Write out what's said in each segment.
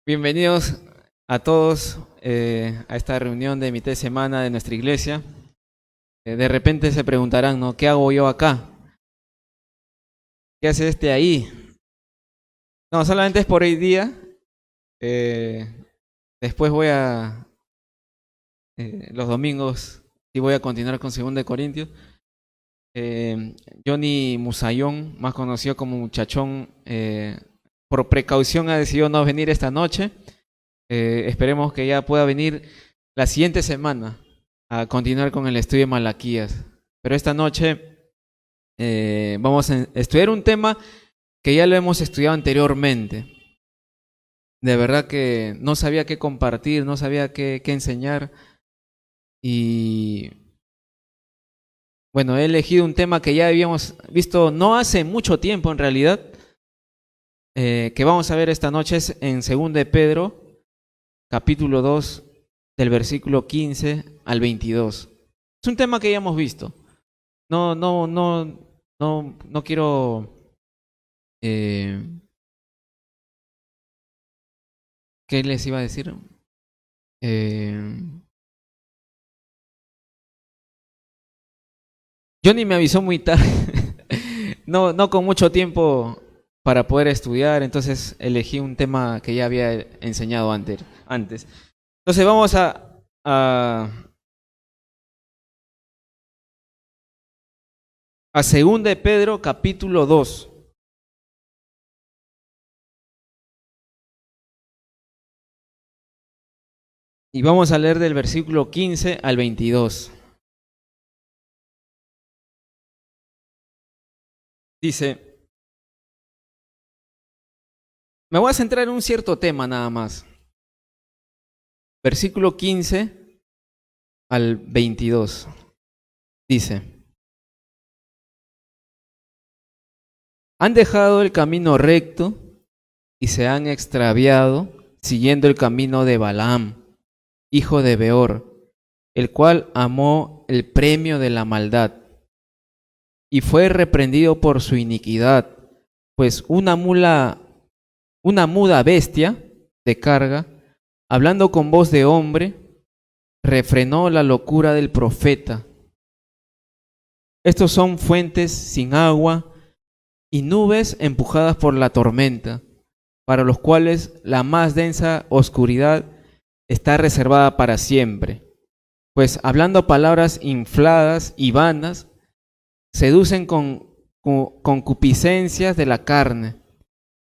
Bienvenidos a todos a esta reunión de mitad de semana de nuestra iglesia. De repente se preguntarán, ¿no? ¿Qué hago yo acá? ¿Qué hace este ahí? No, solamente es por hoy día. Eh, Después los domingos, sí voy a continuar con 2 Corintios. Johnny Musayón, más conocido como Muchachón, por precaución ha decidido no venir esta noche. Esperemos que ya pueda venir la siguiente semana a continuar con el estudio de Malaquías. Pero esta noche vamos a estudiar un tema que ya lo hemos estudiado anteriormente. De verdad que no sabía qué compartir, no sabía qué enseñar. Y bueno, he elegido un tema que ya habíamos visto no hace mucho tiempo en realidad, que vamos a ver esta noche es en 2 Pedro, capítulo 2, del versículo 15 al 22. Es un tema que ya hemos visto. No quiero. eh, ¿Qué les iba a decir? Eh, Johnny me avisó muy tarde. No con mucho tiempo para poder estudiar, entonces elegí un tema que ya había enseñado antes. Entonces vamos a 2 Pedro capítulo 2. Y vamos a leer del versículo 15 al 22. Dice, me voy a centrar en un cierto tema nada más. Versículo 15 al 22. Dice, han dejado el camino recto y se han extraviado siguiendo el camino de Balaam, hijo de Beor, el cual amó el premio de la maldad y fue reprendido por su iniquidad, pues una muda bestia de carga, hablando con voz de hombre, refrenó la locura del profeta. Estos son fuentes sin agua y nubes empujadas por la tormenta, para los cuales la más densa oscuridad está reservada para siempre. Pues hablando palabras infladas y vanas, seducen con concupiscencias de la carne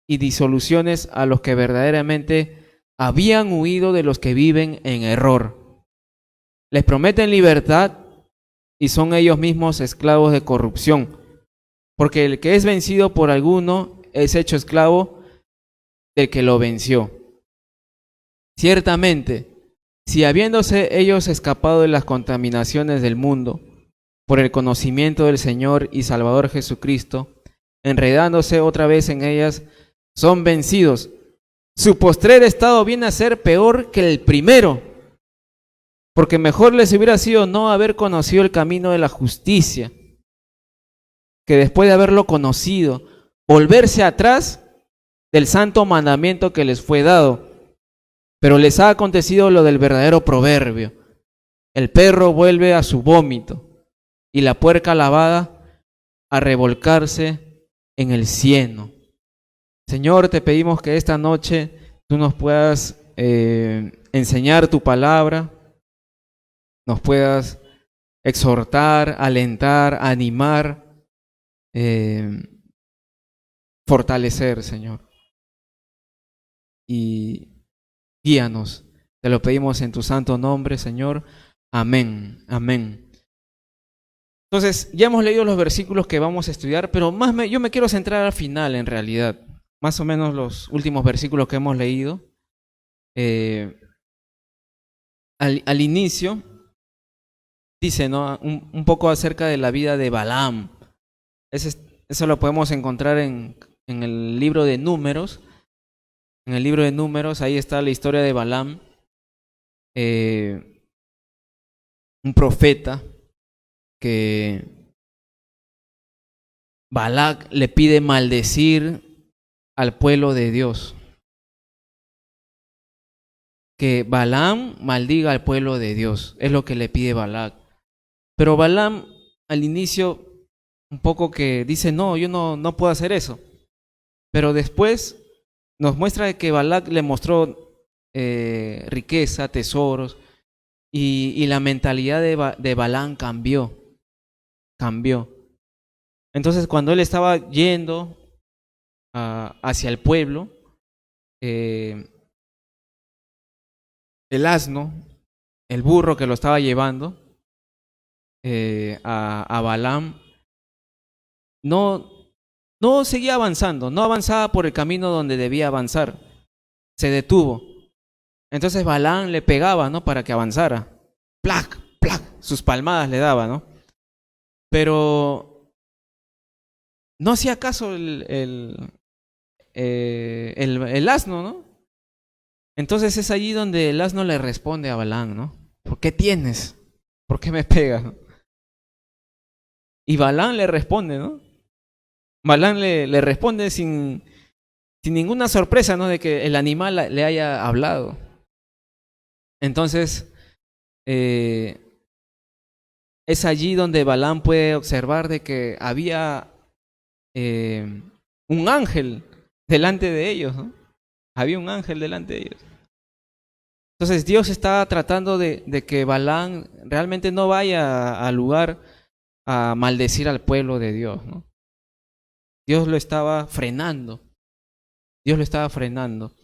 y disoluciones a los que verdaderamente habían huido de los que viven en error. Les prometen libertad y son ellos mismos esclavos de corrupción, porque el que es vencido por alguno es hecho esclavo del que lo venció. Ciertamente, si habiéndose ellos escapado de las contaminaciones del mundo, por el conocimiento del Señor y Salvador Jesucristo, enredándose otra vez en ellas, son vencidos, su postrer estado viene a ser peor que el primero, porque mejor les hubiera sido no haber conocido el camino de la justicia, que después de haberlo conocido, volverse atrás del santo mandamiento que les fue dado. Pero les ha acontecido lo del verdadero proverbio: el perro vuelve a su vómito y la puerca lavada a revolcarse en el cieno. Señor, te pedimos que esta noche tú nos puedas enseñar tu palabra, nos puedas exhortar, alentar, animar, fortalecer, Señor. Y guíanos. Te lo pedimos en tu santo nombre, Señor. Amén. Amén. Entonces, ya hemos leído los versículos que vamos a estudiar, pero yo me quiero centrar al final, en realidad. Más o menos los últimos versículos que hemos leído. Al inicio, dice, ¿no? Un poco acerca de la vida de Balaam. Eso lo podemos encontrar en el libro de Números. En el libro de Números, ahí está la historia de Balaam, un profeta que Balac le pide maldecir al pueblo de Dios. que Balaam maldiga al pueblo de Dios. Es lo que le pide Balac. Pero Balaam al inicio un poco que dice, no, yo no puedo hacer eso. Pero después nos muestra que Balac le mostró riqueza, tesoros, y la mentalidad de Balaam cambió. Entonces cuando él estaba yendo hacia el pueblo, el asno, el burro que lo estaba llevando a Balaam, no seguía avanzando, no avanzaba por el camino donde debía avanzar, se detuvo. Entonces Balaam le pegaba, ¿no? Para que avanzara. ¡Plac! ¡Plac! Sus palmadas le daba, ¿no? Pero no hacía caso el asno, ¿no? Entonces es allí donde el asno le responde a Balaam, ¿no? ¿Por qué tienes? ¿Por qué me pegas? ¿No? Y Balaam le responde, ¿no? Balaam le responde sin ninguna sorpresa, ¿no? De que el animal le haya hablado. Entonces, es allí donde Balaam puede observar de que había un ángel delante de ellos, ¿no? Había un ángel delante de ellos. Entonces Dios está tratando de que Balaam realmente no vaya al lugar a maldecir al pueblo de Dios, ¿no? Dios lo estaba frenando. Dios lo estaba frenando.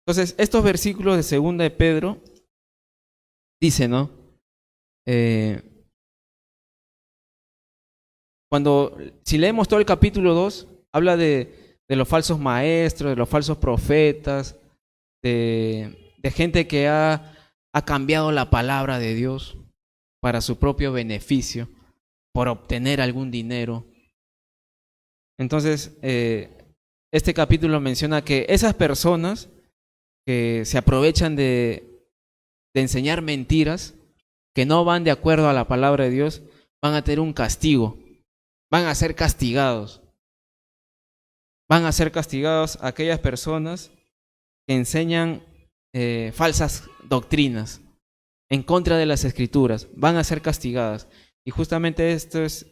Entonces, estos versículos de 2 de Pedro dice, ¿no? Si leemos todo el capítulo 2, habla de los falsos maestros, de los falsos profetas, de gente que ha cambiado la palabra de Dios para su propio beneficio, por obtener algún dinero. Entonces, este capítulo menciona que esas personas que se aprovechan de enseñar mentiras, que no van de acuerdo a la palabra de Dios, van a tener un castigo, van a ser castigados. Van a ser castigados aquellas personas que enseñan falsas doctrinas en contra de las Escrituras, van a ser castigadas. Y justamente esto es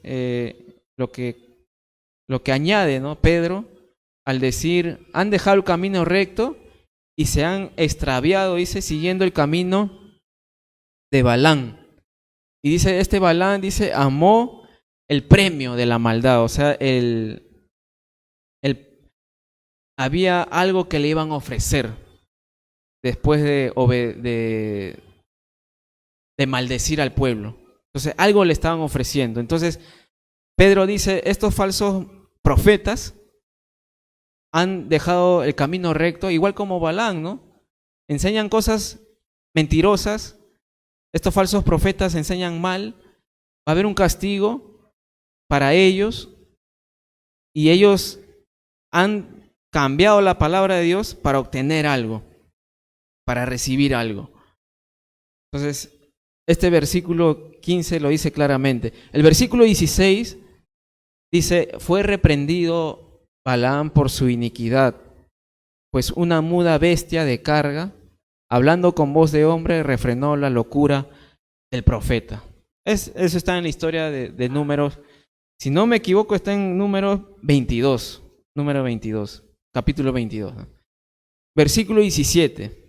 lo que añade, ¿no? Pedro al decir, han dejado el camino recto y se han extraviado, dice, siguiendo el camino de Balaam. Y dice, este Balaam, dice, amó el premio de la maldad, o sea, había algo que le iban a ofrecer después de maldecir al pueblo. Entonces, algo le estaban ofreciendo. Entonces, Pedro dice, estos falsos profetas han dejado el camino recto, igual como Balaam, ¿no? Enseñan cosas mentirosas. Estos falsos profetas enseñan mal. Va a haber un castigo para ellos. Y ellos han cambiado la palabra de Dios para obtener algo, para recibir algo. Entonces, este versículo 15 lo dice claramente. El versículo 16 dice, fue reprendido Balaam por su iniquidad, pues una muda bestia de carga, hablando con voz de hombre, refrenó la locura del profeta. Eso está en la historia de Números. Si no me equivoco, está en Números 22. Número 22, capítulo 22. ¿No? Versículo 17.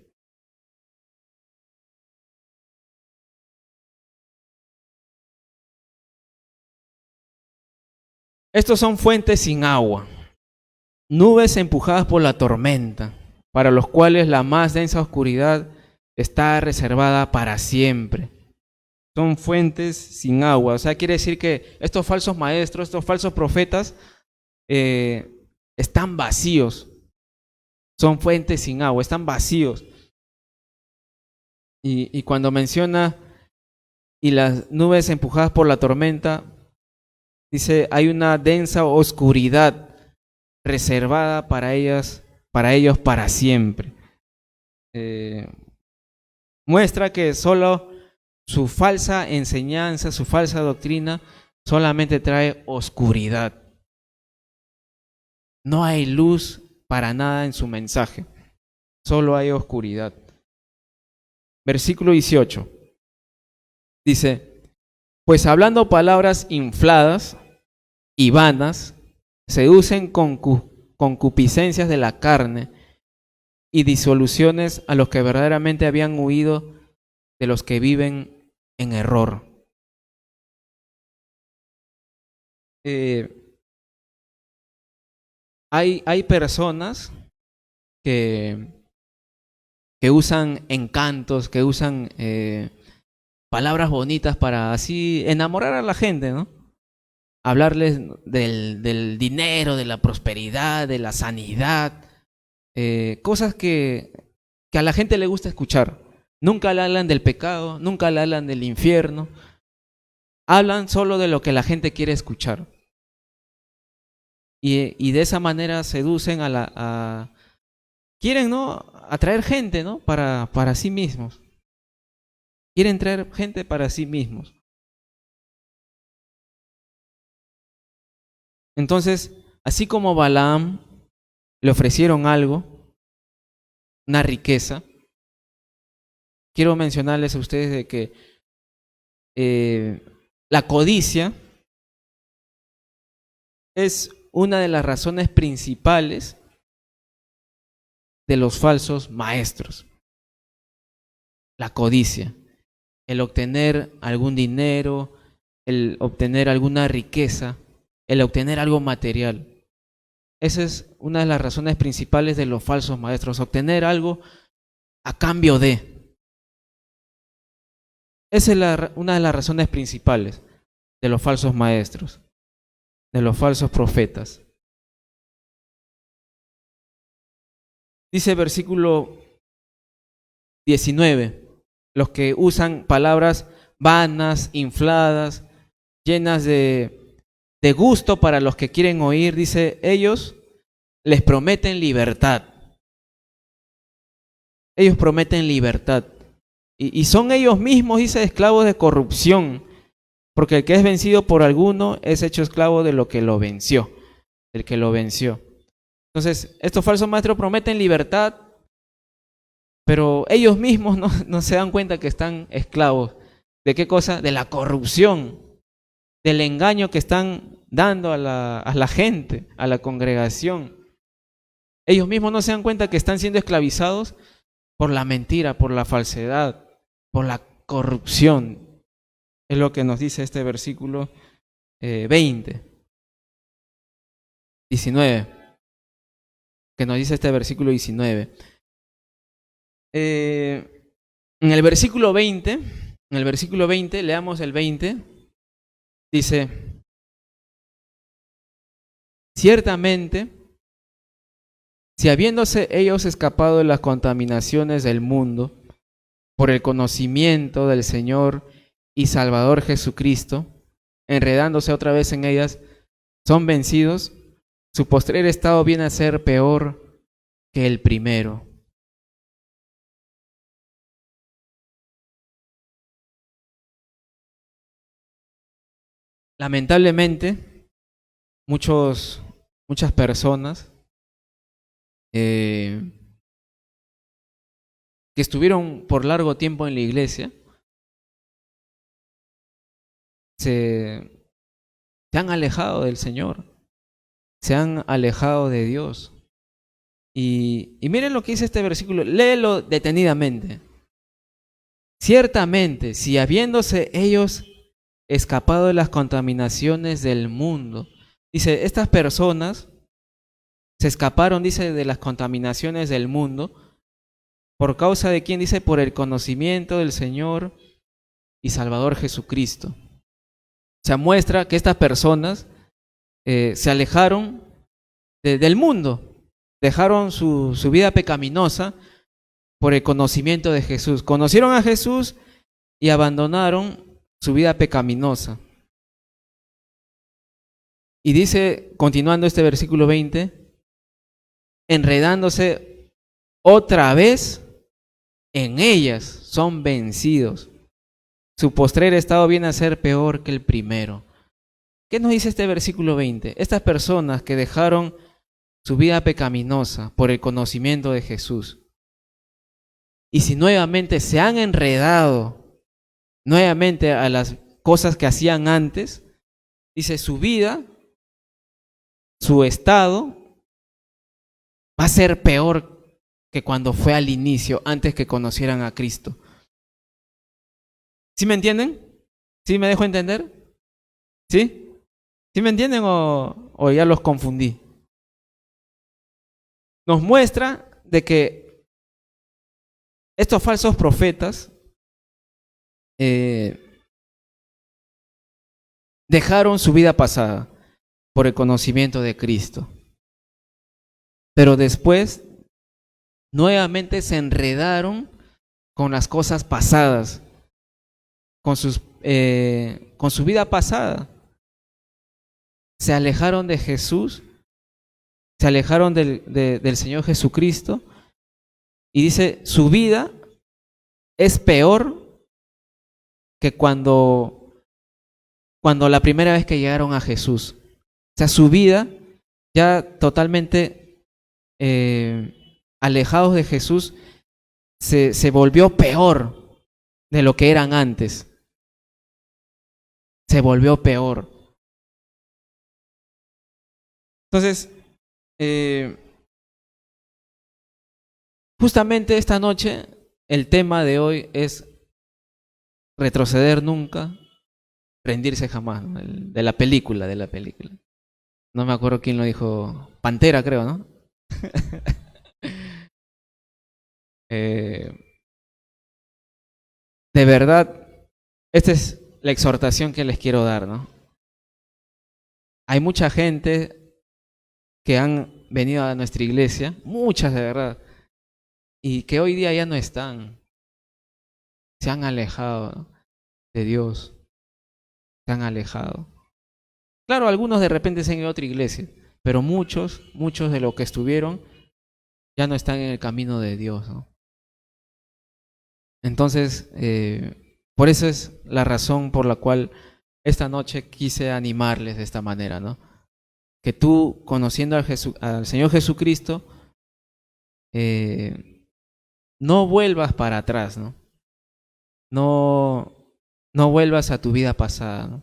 Estos son fuentes sin agua, nubes empujadas por la tormenta, para los cuales la más densa oscuridad está reservada para siempre. Son fuentes sin agua. O sea, quiere decir que estos falsos maestros, estos falsos profetas, están vacíos. Son fuentes sin agua, están vacíos. Y cuando menciona, y las nubes empujadas por la tormenta, dice, hay una densa oscuridad reservada para ellos para siempre. Muestra que solo su falsa enseñanza, su falsa doctrina, solamente trae oscuridad. No hay luz para nada en su mensaje, solo hay oscuridad. Versículo 18. Dice, pues hablando palabras infladas y vanas, seducen con concupiscencias de la carne y disoluciones a los que verdaderamente habían huido de los que viven en error. Hay personas que usan encantos, que usan palabras bonitas para así enamorar a la gente, ¿no? Hablarles del dinero, de la prosperidad, de la sanidad, cosas que a la gente le gusta escuchar. Nunca le hablan del pecado, nunca le hablan del infierno. Hablan solo de lo que la gente quiere escuchar. Y de esa manera seducen quieren, ¿no?, atraer gente, ¿no?, para sí mismos. Quieren traer gente para sí mismos. Entonces, así como Balaam le ofrecieron algo, una riqueza, quiero mencionarles a ustedes de que la codicia es una de las razones principales de los falsos maestros. La codicia, el obtener algún dinero, el obtener alguna riqueza, el obtener algo material. Esa es una de las razones principales de los falsos maestros, obtener algo a cambio de. Esa es una de las razones principales de los falsos maestros, de los falsos profetas. Dice versículo 19, los que usan palabras vanas, infladas, llenas de gusto para los que quieren oír, dice, ellos les prometen libertad. Ellos prometen libertad. Y son ellos mismos, dice, esclavos de corrupción, porque el que es vencido por alguno es hecho esclavo de lo que lo venció, del que lo venció. Entonces, estos falsos maestros prometen libertad, pero ellos mismos no se dan cuenta que están esclavos. ¿De qué cosa? De la corrupción, del engaño que están dando a la gente, a la congregación. Ellos mismos no se dan cuenta que están siendo esclavizados por la mentira, por la falsedad, por la corrupción. Es lo que nos dice este versículo 19, que nos dice este versículo 19. En el versículo 20, leamos el 20, dice, ciertamente, si habiéndose ellos escapado de las contaminaciones del mundo por el conocimiento del Señor y Salvador Jesucristo, enredándose otra vez en ellas, son vencidos, su postrer estado viene a ser peor que el primero. Lamentablemente, muchas personas que estuvieron por largo tiempo en la iglesia se han alejado del Señor, se han alejado de Dios. Y miren lo que dice este versículo, léelo detenidamente. Ciertamente, si habiéndose ellos escapado de las contaminaciones del mundo, dice, estas personas se escaparon, dice, de las contaminaciones del mundo, ¿por causa de quién? Dice, por el conocimiento del Señor y Salvador Jesucristo. Se muestra que estas personas se alejaron del mundo, dejaron su vida pecaminosa por el conocimiento de Jesús. Conocieron a Jesús y abandonaron su vida pecaminosa. Y dice, continuando este versículo 20, enredándose otra vez en ellas, son vencidos. Su postrer estado viene a ser peor que el primero. ¿Qué nos dice este versículo 20? Estas personas que dejaron su vida pecaminosa por el conocimiento de Jesús, y si nuevamente se han enredado nuevamente a las cosas que hacían antes, dice, su vida, su estado va a ser peor que cuando fue al inicio, antes que conocieran a Cristo. ¿Sí me entienden? ¿Sí me dejo entender? ¿Sí? ¿Sí me entienden o ya los confundí? Nos muestra de que estos falsos profetas dejaron su vida pasada por el conocimiento de Cristo. Pero después nuevamente se enredaron con las cosas pasadas, con su vida pasada. Se alejaron de Jesús, se alejaron del Señor Jesucristo, y dice, su vida es peor que cuando la primera vez que llegaron a Jesús. O sea, su vida ya totalmente alejados de Jesús, se volvió peor de lo que eran antes. Se volvió peor. Entonces, justamente esta noche, el tema de hoy es retroceder nunca, rendirse jamás, ¿no? De la película. No me acuerdo quién lo dijo, Pantera creo, ¿no? De verdad, esta es la exhortación que les quiero dar, ¿no? Hay mucha gente que han venido a nuestra iglesia, muchas de verdad, y que hoy día ya no están, se han alejado, ¿no?, de Dios, se han alejado. Claro, algunos de repente se han ido a otra iglesia, pero muchos de los que estuvieron ya no están en el camino de Dios, ¿no? Entonces, por eso es la razón por la cual esta noche quise animarles de esta manera, ¿no? Que tú, conociendo al Señor Jesucristo, no vuelvas para atrás, ¿no? No vuelvas a tu vida pasada, ¿no?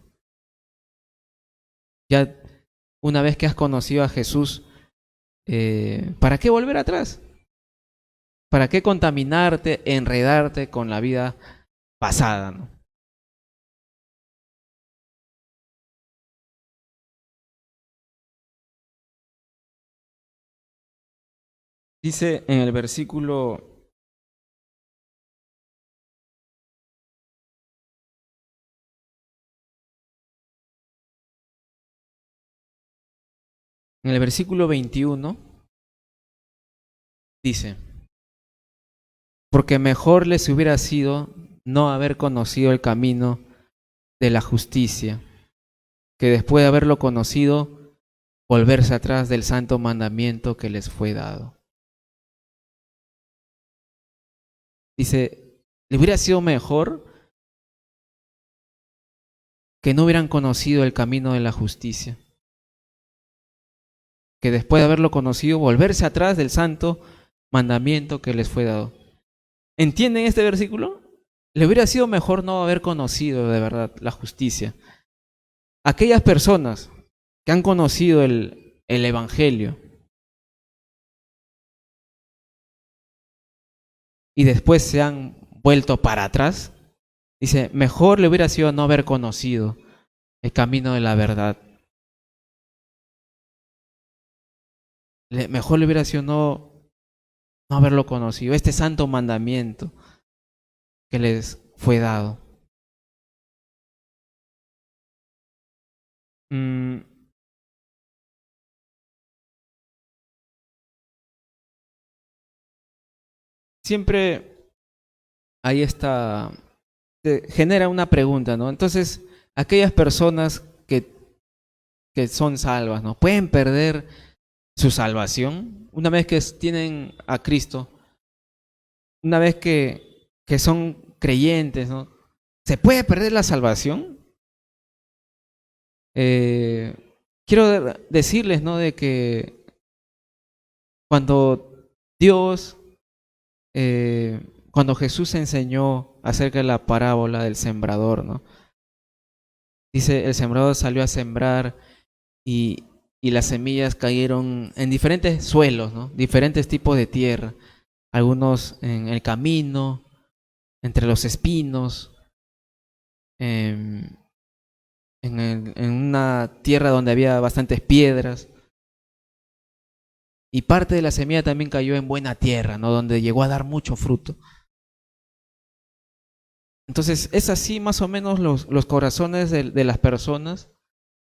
Ya una vez que has conocido a Jesús, ¿para qué volver atrás? ¿Para qué contaminarte, enredarte con la vida pasada, ¿no? Dice en el versículo 21, dice, porque mejor les hubiera sido no haber conocido el camino de la justicia, que después de haberlo conocido, volverse atrás del santo mandamiento que les fue dado. Dice, le hubiera sido mejor que no hubieran conocido el camino de la justicia, que después de haberlo conocido, volverse atrás del santo mandamiento que les fue dado. ¿Entienden este versículo? Le hubiera sido mejor no haber conocido de verdad la justicia. Aquellas personas que han conocido el Evangelio y después se han vuelto para atrás, dice, mejor le hubiera sido no haber conocido el camino de la verdad. Mejor le hubiera sido no haberlo conocido, este santo mandamiento que les fue dado. Siempre ahí está, genera una pregunta, ¿no? Entonces, aquellas personas que son salvas, ¿no?, ¿pueden perder su salvación una vez que tienen a Cristo? Una vez que son creyentes, ¿no? ¿Se puede perder la salvación? Quiero decirles, ¿no?, de que cuando Dios cuando Jesús enseñó acerca de la parábola del sembrador, ¿no? Dice, el sembrador salió a sembrar y, y las semillas cayeron en diferentes suelos, ¿no? Diferentes tipos de tierra. Algunos en el camino, entre los espinos, en, en una tierra donde había bastantes piedras. Y parte de la semilla también cayó en buena tierra, ¿no? Donde llegó a dar mucho fruto. Entonces, es así más o menos los corazones de las personas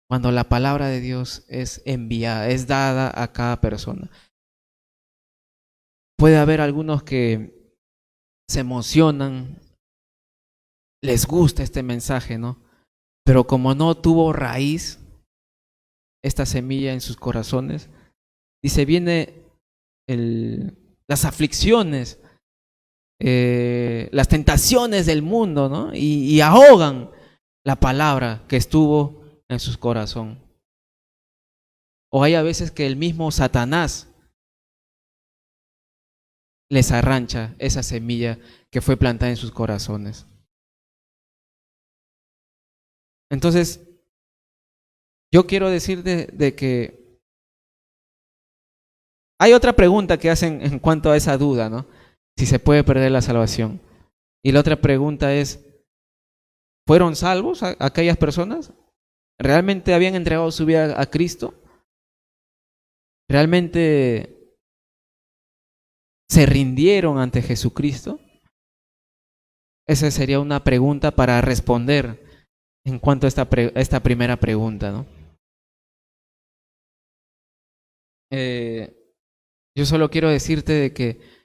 cuando la palabra de Dios es enviada, es dada a cada persona. Puede haber algunos que se emocionan, les gusta este mensaje, ¿no? Pero como no tuvo raíz esta semilla en sus corazones, dice, viene las aflicciones, las tentaciones del mundo, ¿no? Y ahogan la palabra que estuvo en su corazón. O hay a veces que el mismo Satanás les arrancha esa semilla que fue plantada en sus corazones. Entonces, yo quiero decir de que hay otra pregunta que hacen en cuanto a esa duda, ¿no? Si se puede perder la salvación. Y la otra pregunta es, ¿fueron salvos aquellas personas? ¿Realmente habían entregado su vida a Cristo? ¿Realmente se rindieron ante Jesucristo? Esa sería una pregunta para responder en cuanto a esta primera pregunta, ¿no? Yo solo quiero decirte de que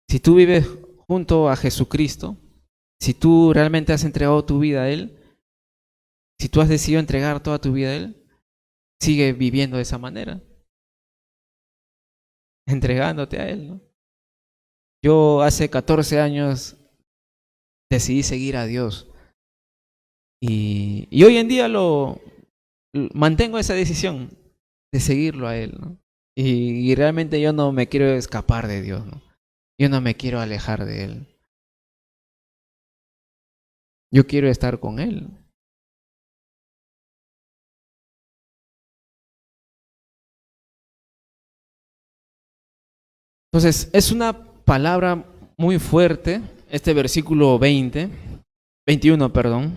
si tú vives junto a Jesucristo, si tú realmente has entregado tu vida a Él, si tú has decidido entregar toda tu vida a Él, sigue viviendo de esa manera, entregándote a Él, ¿no? Yo hace 14 años decidí seguir a Dios y hoy en día mantengo esa decisión de seguirlo a Él, ¿no? Y realmente yo no me quiero escapar de Dios, ¿no? Yo no me quiero alejar de Él. Yo quiero estar con Él. Entonces, es una palabra muy fuerte, este versículo 21, perdón.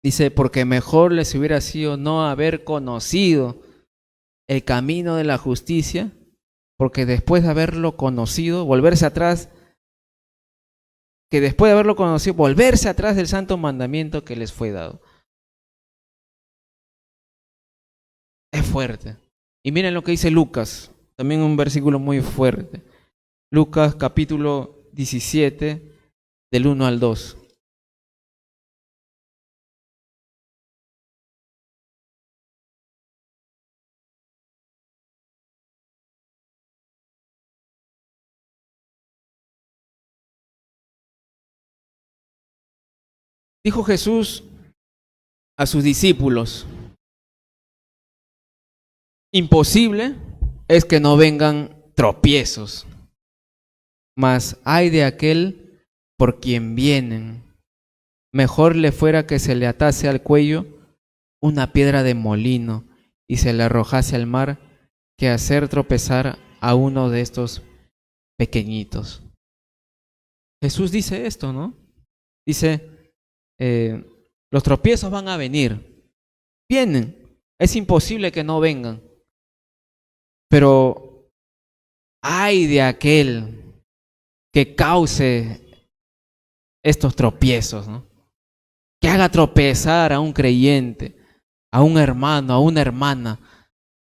Dice, porque mejor les hubiera sido no haber conocido el camino de la justicia, porque después de haberlo conocido, volverse atrás, que después de haberlo conocido, volverse atrás del santo mandamiento que les fue dado. Es fuerte. Y miren lo que dice Lucas, también un versículo muy fuerte. Lucas capítulo 17, del 1 al 2. Dijo Jesús a sus discípulos, imposible es que no vengan tropiezos, mas ay de aquel por quien vienen. Mejor le fuera que se le atase al cuello una piedra de molino y se le arrojase al mar, que hacer tropezar a uno de estos pequeñitos. Jesús dice esto, ¿no? Dice, los tropiezos van a venir, vienen, es imposible que no vengan, pero ay de aquel que cause estos tropiezos, ¿no? Que haga tropezar a un creyente, a un hermano, a una hermana.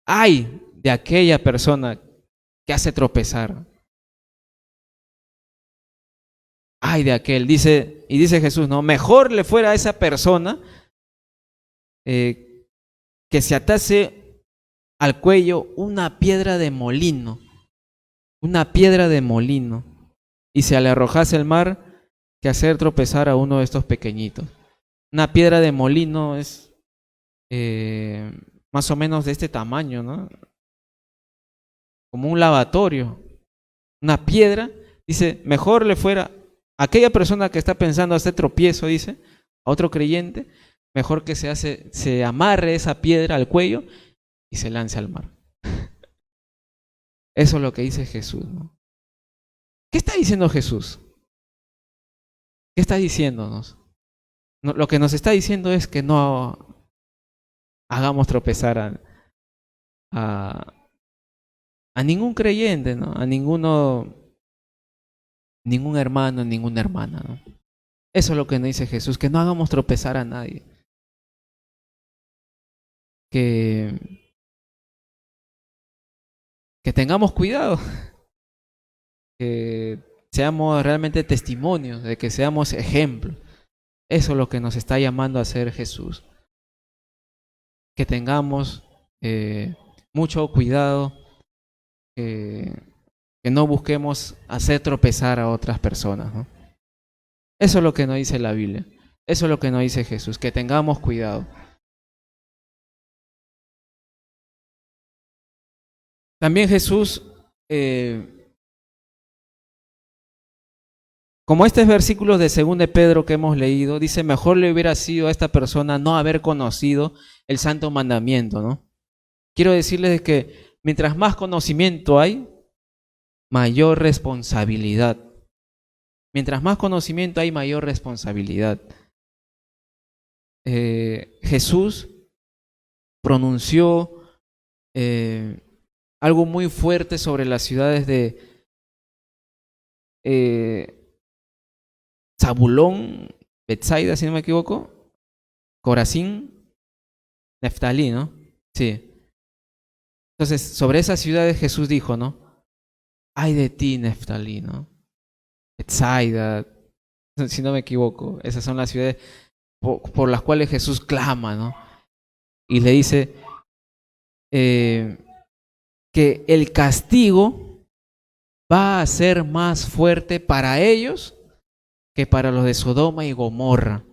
Ay de aquella persona que hace tropezar. Ay de aquel, dice, y dice Jesús, no, mejor le fuera a esa persona que se atase al cuello una piedra de molino, y se le arrojase al mar, que hacer tropezar a uno de estos pequeñitos. Una piedra de molino es más o menos de este tamaño, ¿no? Como un lavatorio. Una piedra, Dice, mejor le fuera a aquella persona que está pensando hacer tropiezo, dice, a otro creyente, mejor que se amarre esa piedra al cuello y se lance al mar. Eso es lo que dice Jesús, ¿no? ¿Qué está diciendo Jesús? ¿Qué está diciéndonos? No, lo que nos está diciendo es que no hagamos tropezar a ningún creyente, ¿no? A ningún hermano, ninguna hermana, ¿no? Eso es lo que nos dice Jesús, que no hagamos tropezar a nadie. Que tengamos cuidado, que seamos realmente testimonios, de que seamos ejemplos. Eso es lo que nos está llamando a hacer Jesús. Que tengamos mucho cuidado, que no busquemos hacer tropezar a otras personas, ¿no? Eso es lo que nos dice la Biblia. Eso es lo que nos dice Jesús, que tengamos cuidado. También Jesús, como estos versículos de 2 de Pedro que hemos leído, dice, mejor le hubiera sido a esta persona no haber conocido el santo mandamiento, ¿no? Quiero decirles que mientras más conocimiento hay, mayor responsabilidad. Mientras más conocimiento hay, mayor responsabilidad. Jesús pronunció algo muy fuerte sobre las ciudades de Zabulón, Betsaida, si no me equivoco, Corazín, Neftalí, ¿no? Sí. Entonces, sobre esas ciudades Jesús dijo, ¿no? Ay de ti, Neftalí, ¿no? Betsaida, si no me equivoco, esas son las ciudades por las cuales Jesús clama, ¿no? Y le dice que el castigo va a ser más fuerte para ellos que para los de Sodoma y Gomorra.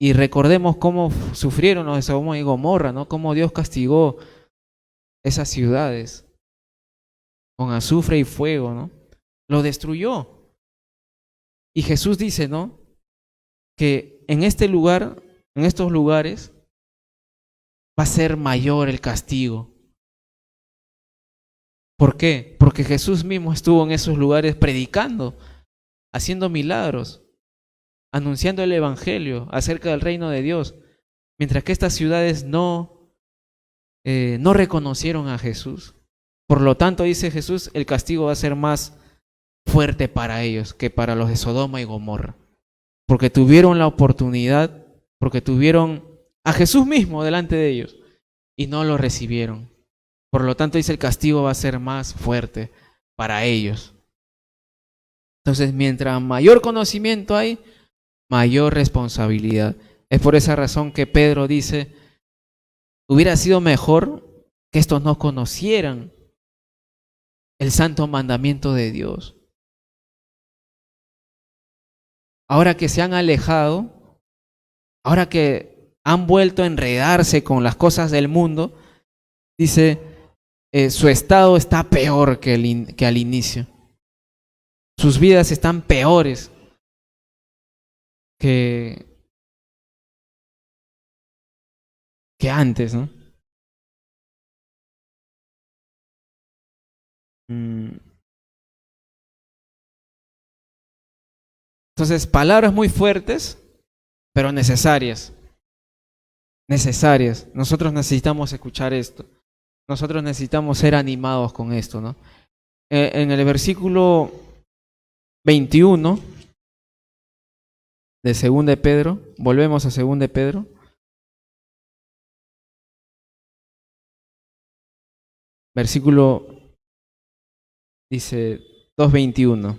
Y recordemos cómo sufrieron los de Sodoma y Gomorra, ¿no? Cómo Dios castigó esas ciudades con azufre y fuego, ¿no? Lo destruyó. Y Jesús dice, ¿no? Que en este lugar, en estos lugares, va a ser mayor el castigo. ¿Por qué? Porque Jesús mismo estuvo en esos lugares predicando, haciendo milagros, anunciando el evangelio acerca del reino de Dios, mientras que estas ciudades no reconocieron a Jesús. Por lo tanto, dice Jesús, el castigo va a ser más fuerte para ellos que para los de Sodoma y Gomorra, porque tuvieron la oportunidad, porque tuvieron a Jesús mismo delante de ellos y no lo recibieron. Por lo tanto, dice, el castigo va a ser más fuerte para ellos. Entonces, mientras mayor conocimiento hay, mayor responsabilidad. Es por esa razón que Pedro dice, hubiera sido mejor que estos no conocieran el santo mandamiento de Dios. Ahora que se han alejado, ahora que han vuelto a enredarse con las cosas del mundo, dice, su estado está peor que al inicio. Sus vidas están peores que antes, ¿no? Entonces, palabras muy fuertes, pero necesarias. Necesarias. Nosotros necesitamos escuchar esto. Nosotros necesitamos ser animados con esto, ¿no? En el versículo 21 de 2 de Pedro, volvemos a 2 de Pedro. Versículo dice 2:21.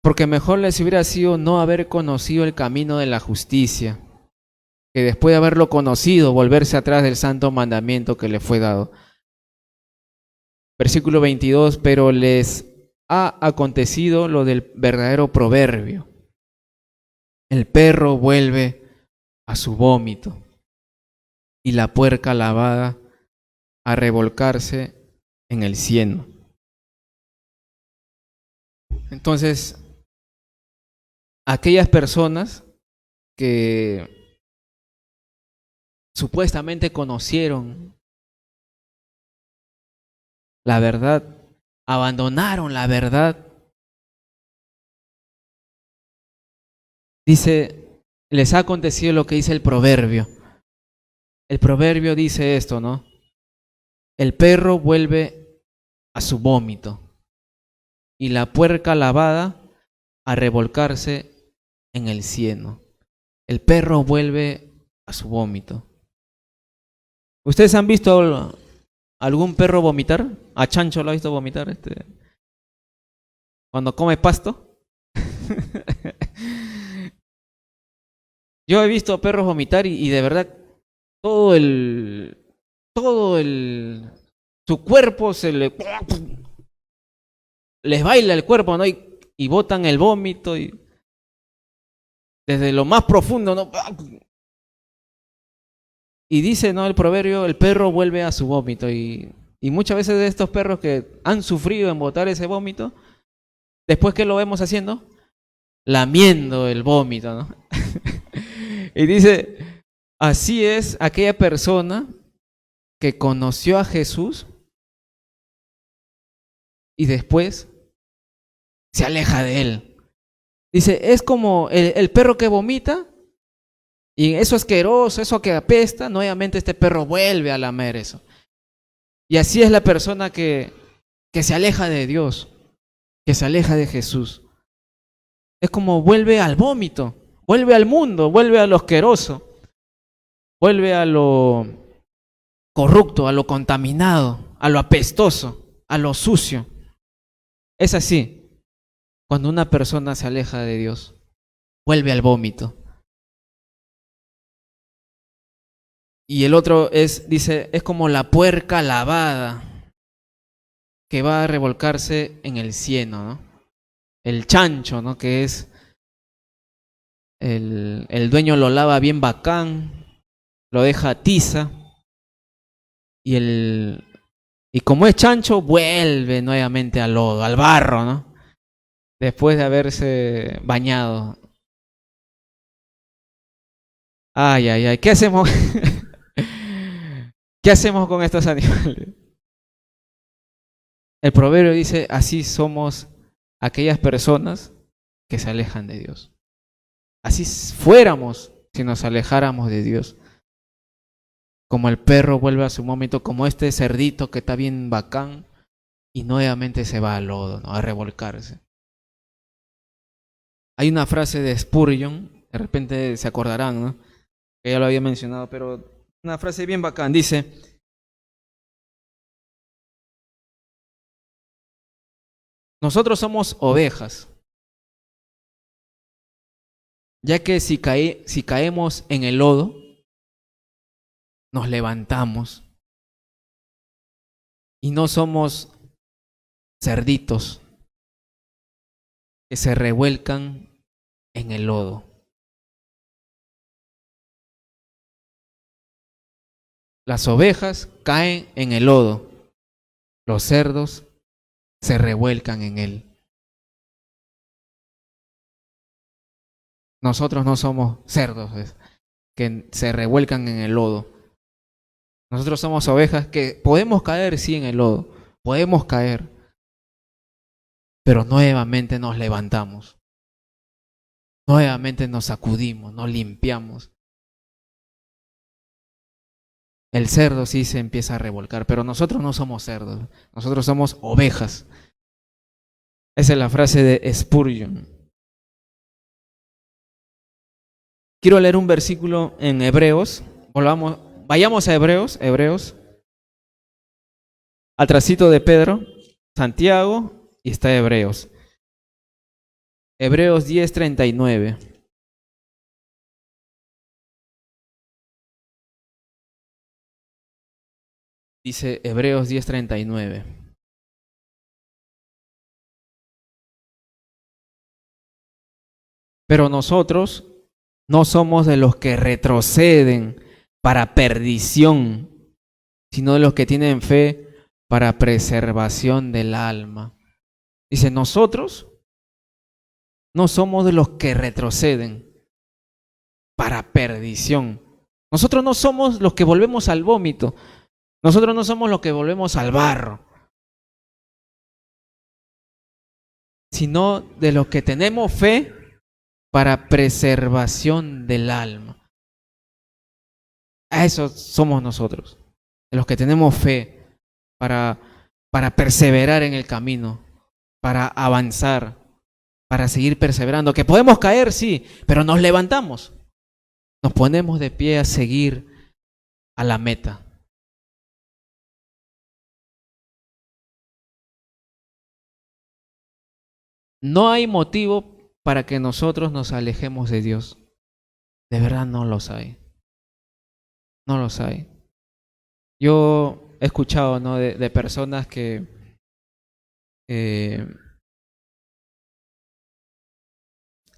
Porque mejor les hubiera sido no haber conocido el camino de la justicia, que después de haberlo conocido, volverse atrás del santo mandamiento que le fue dado. Versículo 22, pero les ha acontecido lo del verdadero proverbio. El perro vuelve a su vómito y la puerca lavada a revolcarse en el cieno. Entonces, aquellas personas que supuestamente conocieron la verdad, abandonaron la verdad, dice, les ha acontecido lo que dice el proverbio. El proverbio dice esto, ¿no? El perro vuelve a su vómito y la puerca lavada a revolcarse en el cieno. El perro vuelve a su vómito. ¿Ustedes han visto algún perro vomitar? ¿A Chancho lo ha visto vomitar cuando come pasto? Yo he visto perros vomitar y de verdad su cuerpo les baila el cuerpo, ¿no? Y botan el vómito y desde lo más profundo, ¿no? Y dice, ¿no? El proverbio, el perro vuelve a su vómito y muchas veces de estos perros que han sufrido en botar ese vómito, después que lo vemos haciendo, lamiendo el vómito, ¿no? Y dice, así es aquella persona que conoció a Jesús y después se aleja de él. Dice, es como el perro que vomita y eso asqueroso, eso que apesta, nuevamente este perro vuelve a lamer eso. Y así es la persona que se aleja de Dios, que se aleja de Jesús. Es como vuelve al vómito, vuelve al mundo, vuelve a lo asqueroso, vuelve a lo corrupto, a lo contaminado, a lo apestoso, a lo sucio. Es así, cuando una persona se aleja de Dios, vuelve al vómito. Y el otro dice, es como la puerca lavada que va a revolcarse en el cieno, ¿no? El chancho, ¿no? Que es el dueño lo lava bien bacán, lo deja tiza y como es chancho vuelve nuevamente al lodo, al barro, ¿no? Después de haberse bañado. Ay, ay, ay, ¿qué hacemos? ¿Qué hacemos con estos animales? El proverbio dice, así somos aquellas personas que se alejan de Dios. Así fuéramos si nos alejáramos de Dios. Como el perro vuelve a su vómito, como este cerdito que está bien bacán y nuevamente se va al lodo, ¿no? A revolcarse. Hay una frase de Spurgeon, de repente se acordarán, ¿no? Que ya lo había mencionado, pero una frase bien bacán. Dice, nosotros somos ovejas, ya que si caemos en el lodo, nos levantamos y no somos cerditos que se revuelcan en el lodo. Las ovejas caen en el lodo, los cerdos se revuelcan en él. Nosotros no somos cerdos que se revuelcan en el lodo. Nosotros somos ovejas que podemos caer, sí, en el lodo, podemos caer, pero nuevamente nos levantamos, nuevamente nos sacudimos, nos limpiamos. El cerdo sí se empieza a revolcar, pero nosotros no somos cerdos, nosotros somos ovejas. Esa es la frase de Spurgeon. Quiero leer un versículo en Hebreos. Vayamos a Hebreos. Atrasito de Pedro, Santiago y está Hebreos. Hebreos 10:39. Dice Hebreos 10:39. Pero nosotros no somos de los que retroceden para perdición, sino de los que tienen fe para preservación del alma. Dice, nosotros no somos de los que retroceden para perdición. Nosotros no somos los que volvemos al vómito. Nosotros no somos los que volvemos al barro, sino de los que tenemos fe para preservación del alma. A eso somos nosotros, de los que tenemos fe para perseverar en el camino, para avanzar, para seguir perseverando. Que podemos caer, sí, pero nos levantamos. Nos ponemos de pie a seguir a la meta. No hay motivo para que nosotros nos alejemos de Dios. De verdad no los hay. No los hay. Yo he escuchado, ¿no?, de personas que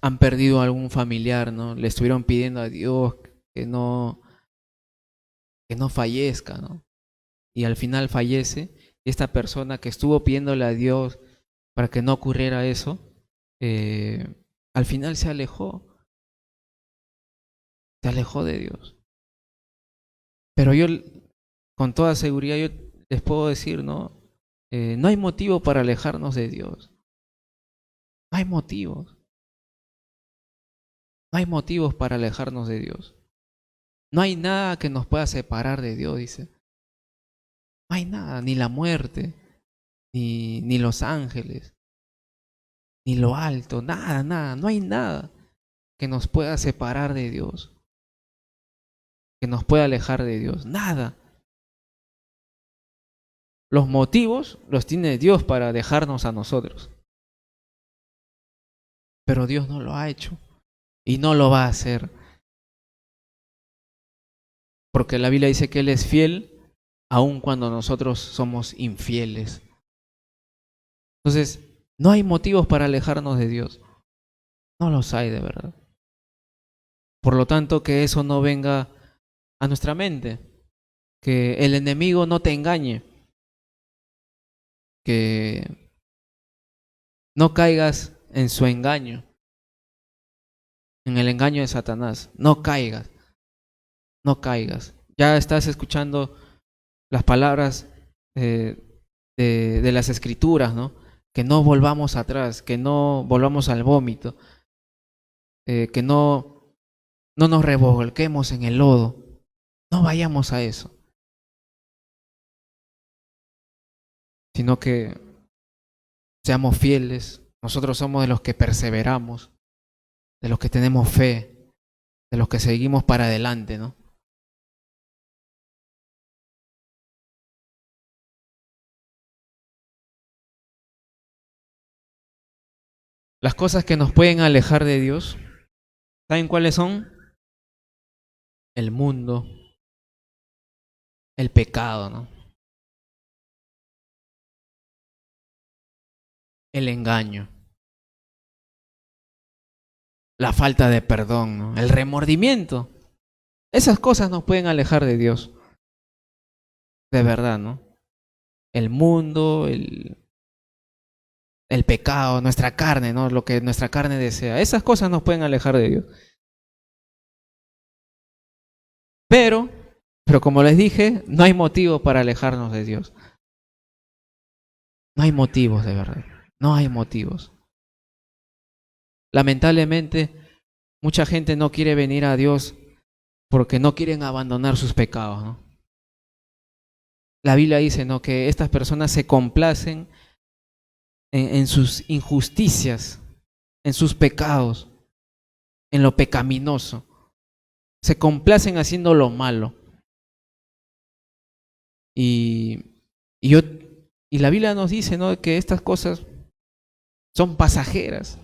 han perdido a algún familiar, ¿no? Le estuvieron pidiendo a Dios que no fallezca, ¿no? Y al final fallece. Y esta persona que estuvo pidiéndole a Dios para que no ocurriera eso, al final se alejó de Dios. Pero yo, con toda seguridad, yo les puedo decir, ¿no? No hay motivo para alejarnos de Dios. No hay motivos. No hay motivos para alejarnos de Dios. No hay nada que nos pueda separar de Dios, dice. No hay nada, ni la muerte, ni los ángeles, ni lo alto, nada. No hay nada que nos pueda separar de Dios, que nos pueda alejar de Dios. Nada. Los motivos los tiene Dios para dejarnos a nosotros. Pero Dios no lo ha hecho y no lo va a hacer. Porque la Biblia dice que Él es fiel aun cuando nosotros somos infieles. Entonces, no hay motivos para alejarnos de Dios. No los hay, de verdad. Por lo tanto, que eso no venga a nuestra mente. Que el enemigo no te engañe. Que no caigas en su engaño. En el engaño de Satanás. No caigas. No caigas. Ya estás escuchando las palabras de las Escrituras, ¿no? Que no volvamos atrás, que no volvamos al vómito, que no nos revolquemos en el lodo. No vayamos a eso. Sino que seamos fieles. Nosotros somos de los que perseveramos, de los que tenemos fe, de los que seguimos para adelante, ¿no? Las cosas que nos pueden alejar de Dios, ¿saben cuáles son? El mundo, el pecado, ¿no? El engaño, la falta de perdón, ¿no? El remordimiento. Esas cosas nos pueden alejar de Dios. De verdad, ¿no? El mundo, el pecado, nuestra carne, ¿no? Lo que nuestra carne desea. Esas cosas nos pueden alejar de Dios. Pero como les dije, no hay motivo para alejarnos de Dios. No hay motivos, de verdad. No hay motivos. Lamentablemente, mucha gente no quiere venir a Dios porque no quieren abandonar sus pecados, ¿no? La Biblia dice, ¿no?, que estas personas se complacen en sus injusticias, en sus pecados, en lo pecaminoso. Se complacen haciendo lo malo. Y la Biblia nos dice, ¿no?, que estas cosas son pasajeras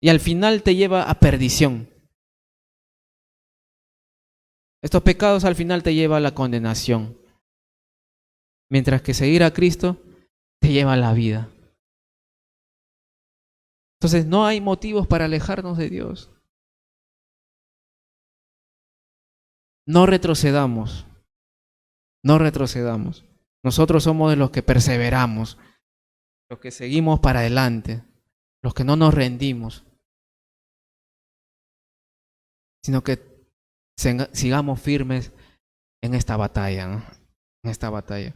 y al final te lleva a perdición. Estos pecados al final te lleva a la condenación, mientras que seguir a Cristo te lleva a la vida. Entonces no hay motivos para alejarnos de Dios. no retrocedamos, no retrocedamos. Nosotros somos de los que perseveramos, los que seguimos para adelante, los que no nos rendimos, sino que sigamos firmes en esta batalla, ¿no? En esta batalla.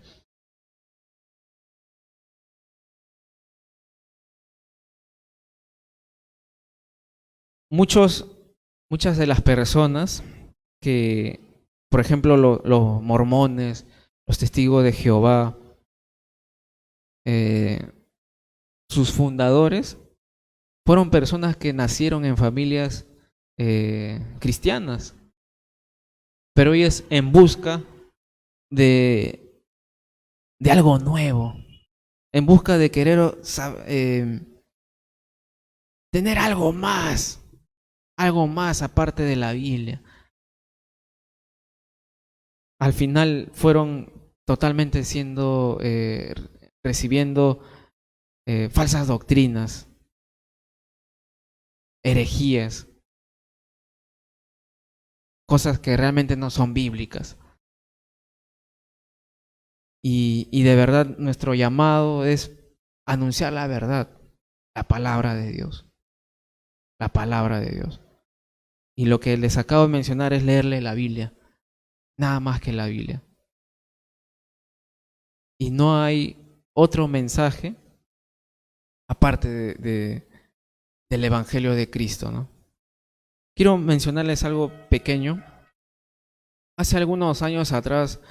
Muchas de las personas que, por ejemplo, los mormones, los testigos de Jehová, sus fundadores fueron personas que nacieron en familias cristianas, pero ellos en busca de algo nuevo, en busca de querer tener algo más aparte de la Biblia. Al final fueron totalmente recibiendo falsas doctrinas, herejías, cosas que realmente no son bíblicas. Y de verdad nuestro llamado es anunciar la verdad, la palabra de Dios. La palabra de Dios. Y lo que les acabo de mencionar es leerle la Biblia. Nada más que la Biblia. Y no hay otro mensaje aparte del Evangelio de Cristo, ¿no? Quiero mencionarles algo pequeño. Hace algunos años atrás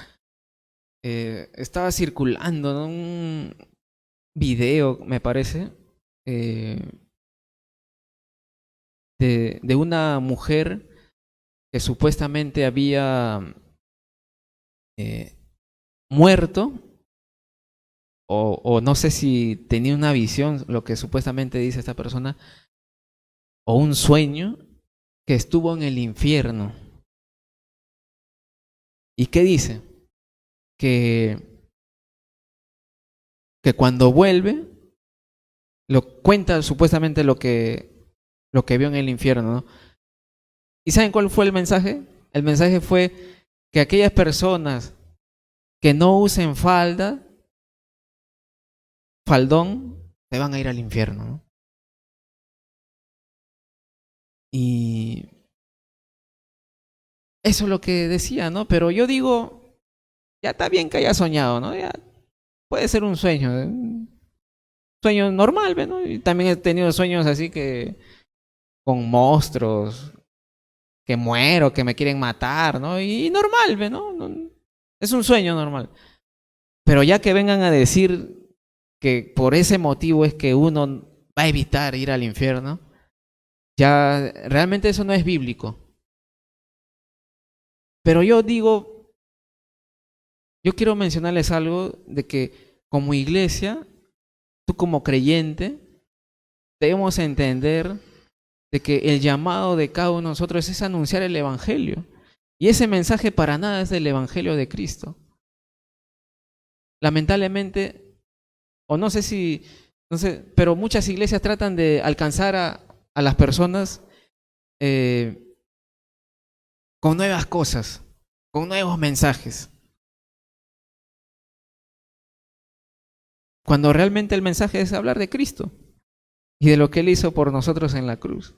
estaba circulando, ¿no?, un video, me parece, de una mujer que supuestamente había muerto, o no sé si tenía una visión, lo que supuestamente dice esta persona, o un sueño, que estuvo en el infierno. ¿Y qué dice? Que cuando vuelve, cuenta supuestamente lo que vio en el infierno, ¿no? ¿Y saben cuál fue el mensaje? El mensaje fue que aquellas personas que no usen faldón, se van a ir al infierno, ¿no? Y eso es lo que decía, ¿no? Pero yo digo, ya está bien que haya soñado, ¿no? Ya puede ser un sueño normal, ¿no? Y también he tenido sueños así que con monstruos, que muero, que me quieren matar, ¿no? Y normal, ¿no? Es un sueño normal. Pero ya que vengan a decir que por ese motivo es que uno va a evitar ir al infierno, ya realmente eso no es bíblico. Pero yo digo, yo quiero mencionarles algo de que como iglesia, tú como creyente, debemos entender de que el llamado de cada uno de nosotros es anunciar el Evangelio. Y ese mensaje para nada es del Evangelio de Cristo. Lamentablemente, o no sé, pero muchas iglesias tratan de alcanzar a las personas con nuevas cosas, con nuevos mensajes. Cuando realmente el mensaje es hablar de Cristo y de lo que Él hizo por nosotros en la cruz.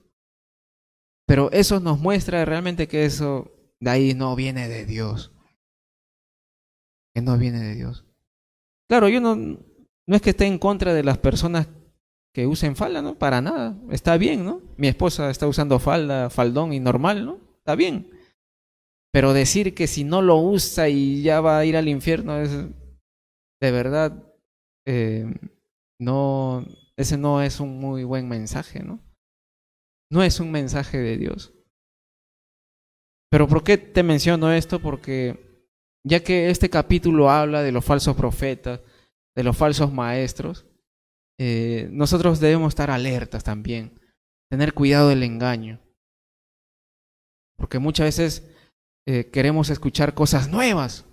Pero eso nos muestra realmente que eso de ahí no viene de Dios. Que no viene de Dios. Claro, yo no es que esté en contra de las personas que usen falda, ¿no? Para nada. Está bien, ¿no? Mi esposa está usando falda, faldón y normal, ¿no? Está bien. Pero decir que si no lo usa y ya va a ir al infierno es de verdad, no, ese no es un muy buen mensaje, ¿no? No es un mensaje de Dios. Pero ¿por qué te menciono esto? Porque ya que este capítulo habla de los falsos profetas, de los falsos maestros, nosotros debemos estar alertas también, tener cuidado del engaño. Porque muchas veces queremos escuchar cosas nuevas.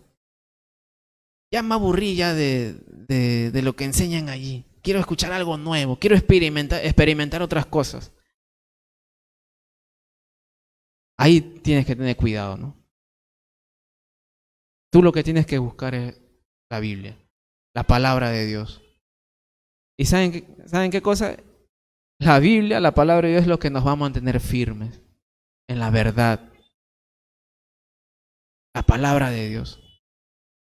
Ya me aburrí ya de lo que enseñan allí. Quiero escuchar algo nuevo, quiero experimentar otras cosas. Ahí tienes que tener cuidado, ¿no? Tú lo que tienes que buscar es la Biblia, la palabra de Dios. ¿Y saben qué cosa? La Biblia, la palabra de Dios es lo que nos va a mantener firmes en la verdad. La palabra de Dios.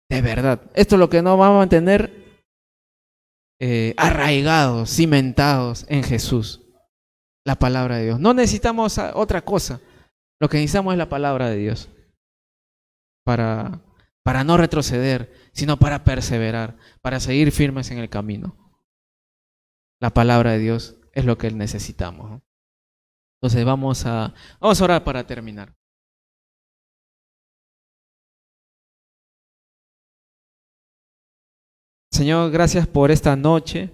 De verdad. Esto es lo que nos va a mantener arraigados, cimentados en Jesús. La palabra de Dios. No necesitamos otra cosa. Lo que necesitamos es la palabra de Dios. Para no retroceder, sino para perseverar, para seguir firmes en el camino. La palabra de Dios es lo que necesitamos, ¿no? Entonces vamos a orar para terminar. Señor, gracias por esta noche.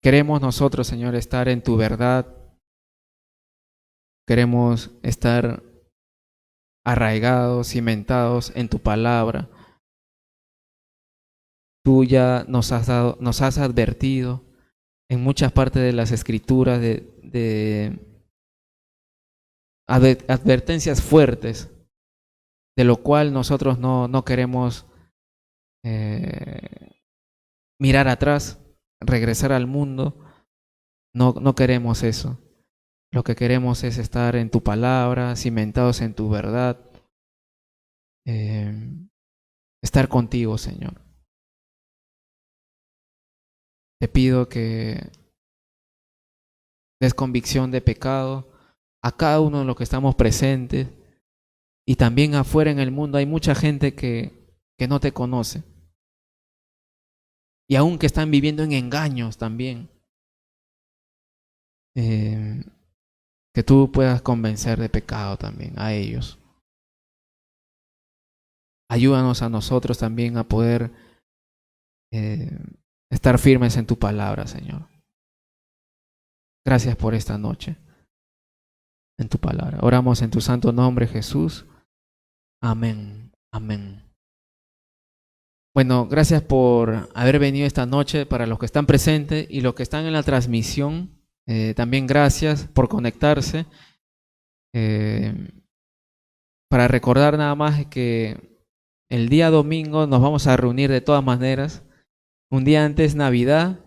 Queremos nosotros, Señor, estar en tu verdad. Queremos estar arraigados, cimentados en tu palabra. Tú ya nos has advertido en muchas partes de las escrituras de advertencias fuertes, de lo cual nosotros no queremos mirar atrás, regresar al mundo. No queremos eso. Lo que queremos es estar en tu palabra, cimentados en tu verdad, estar contigo, Señor. Te pido que des convicción de pecado a cada uno de los que estamos presentes, y también afuera en el mundo hay mucha gente que no te conoce, y aún que están viviendo en engaños también. Que tú puedas convencer de pecado también a ellos. Ayúdanos a nosotros también a poder estar firmes en tu palabra, Señor. Gracias por esta noche en tu palabra. Oramos en tu santo nombre, Jesús. Amén. Amén. Bueno, gracias por haber venido esta noche, para los que están presentes y los que están en la transmisión. También gracias por conectarse. Para recordar nada más que el día domingo nos vamos a reunir de todas maneras. Un día antes Navidad.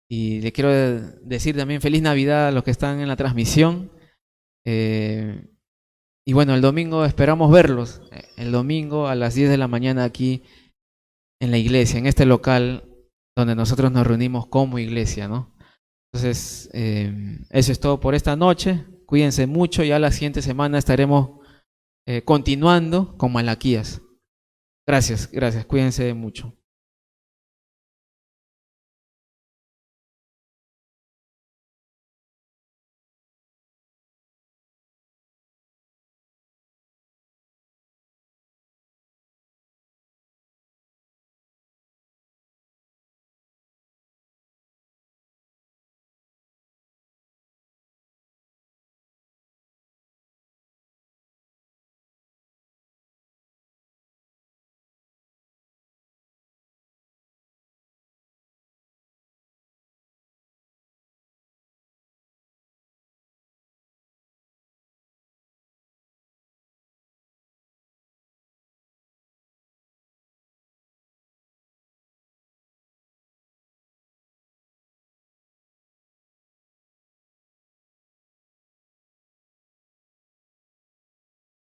Y le quiero decir también feliz Navidad a los que están en la transmisión. Y bueno, el domingo esperamos verlos. El domingo a las 10 de la mañana aquí en la iglesia, en este local donde nosotros nos reunimos como iglesia, ¿no? Entonces, eso es todo por esta noche. Cuídense mucho. Ya la siguiente semana estaremos continuando con Malaquías. Gracias. Cuídense mucho.